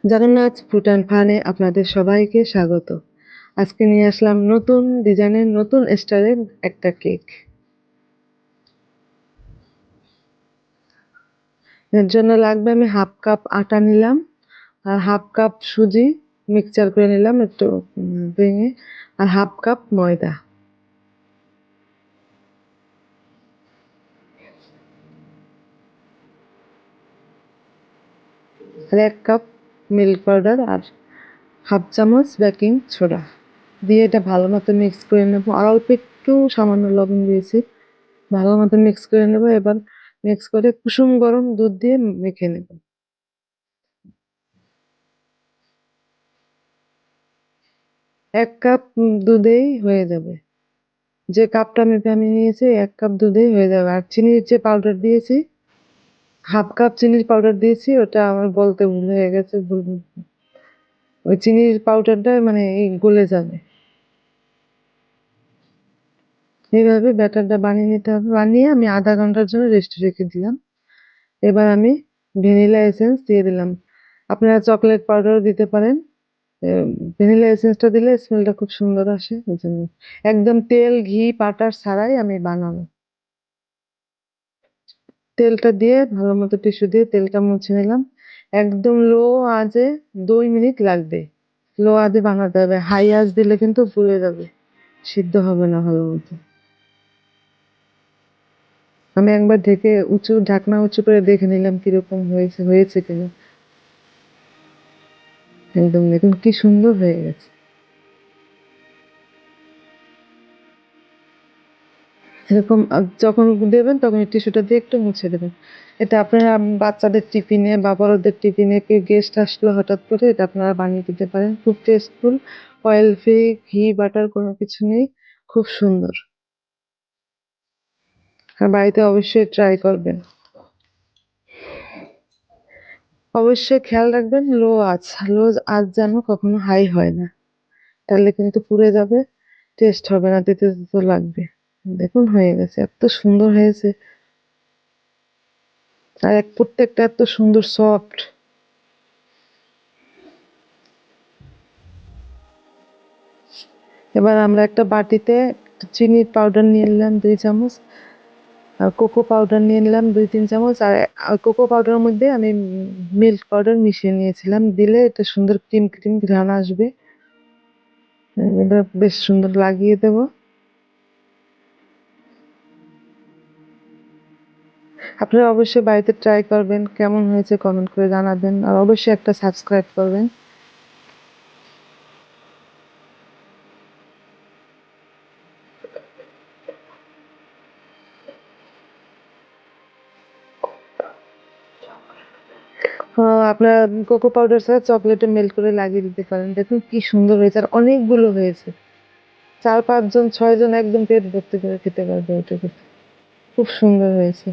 Jagannath food and ফানে আপনাদের সবাইকে স্বাগত। আজকে নিয়ে আসলাম নতুন ডিজাইনের নতুন স্টাইলের একটা কেক। এর জন্য লাগবে আমি হাফ কাপ আটা নিলাম আর হাফ কাপ সুজি মিক্সচার করে নিলাম একটু ভেঙে, আর হাফ কাপ ময়দা আর এক কাপ মিল্ক পাউডার আর হাফ চামচ বেকিং সোডা দিয়ে এটা ভালো মতো মিক্স করে নেব। আর অল্প একটু সামান্য লবণ দিয়েছি। ভালো মতো মিক্স করে নেব। এবার মিক্স করে কুসুম গরম দুধ দিয়ে মেখে নেব। ১ কাপ দুধেই হয়ে যাবে। যে কাপটা মেপে আমি নিয়েছি ১ কাপ দুধেই হয়ে যাবে। আর চিনির যে পাউডার দিয়েছি, হাফ কাপ চিনির পাউডার দিয়েছি, ওটা আমার বলতে ভুল হয়ে গেছে। ওই চিনির পাউডারটা মানে গলে যাবে। এইভাবে ব্যাটারটা বানিয়ে নিতে হবে। বানিয়ে আমি আধা ঘন্টার জন্য রেস্টে রেখে দিলাম। এবার আমি ভ্যানিলা এসেন্স দিয়ে দিলাম। আপনারা চকলেট পাউডারও দিতে পারেন। ভ্যানিলা এসেন্সটা দিলে স্মেলটা খুব সুন্দর আসে, এই জন্য। একদম তেল, ঘি, বাটার ছাড়াই আমি বানাবো। তেলটা দিয়ে ভালো মতো টিস্যু দিয়ে তেলটা মুছে নিলাম। একদম লো আঁচে ২ মিনিট লাগবে। লো আঁচে বানাতে হবে। হাই আঁচ দিলে কিন্তু পুড়ে যাবে, সিদ্ধ হবে না ভালো মতো। আমি একবার ঢাকনা উঁচু করে দেখে নিলাম কিরকম হয়েছে কিনা। একদম দেখুন কি সুন্দর হয়ে গেছে। এরকম যখন দেবেন তখন এই টিস্যুটা দিয়ে একটু মুছে দেবেন। এটা আপনারা বাচ্চাদের টিফিনে বা বড়দের টিফিনে কেউ গেস্ট আসলো হঠাৎ করে, এটা আপনারা বানিয়ে দিতে পারেন। খুব টেস্টফুল, অয়েল ফ্রি, ঘি বাটার কোনো কিছু নেই, খুব সুন্দর। আর বাড়িতে অবশ্যই ট্রাই করবেন। অবশ্যই খেয়াল রাখবেন লো আঁচ যেন কখনো হাই হয় না, তাহলে কিন্তু পুড়ে যাবে, টেস্ট হবে না, তেতো তেতো লাগবে। দেখুন হয়ে গেছে, এত সুন্দর হয়েছে। আর প্রত্যেকটা এত সুন্দর সফট। এবার আমরা একটা বাটিতে চিনির পাউডার নিয়ে নিলাম ২ চামচ, আর কোকো পাউডার নিয়ে নিলাম ২-৩ চামচ। আর কোকো পাউডারের মধ্যে আমি মিল্ক পাউডার মিশিয়ে নিয়েছিলাম। দিলে এটা সুন্দর ক্রিম ক্রিম ঘ্রাণ আসবে। এটা বেশ সুন্দর লাগিয়ে দেব। আপনারা অবশ্যই বাড়িতে ট্রাই করবেন, কেমন হয়েছে কমেন্ট করে জানাবেন। আর অবশ্যই একটা সাবস্ক্রাইব করবেন। আপনারা কোকো পাউডার ছাড়া চকলেটে মেল্ট করে লাগিয়ে দিতে পারেন। দেখুন কি সুন্দর হয়েছে, আর অনেকগুলো হয়েছে। ৪-৫ জন ৬ জন একদম পেট ভর্তি করে খেতে পারবে এটা। খুব সুন্দর হয়েছে।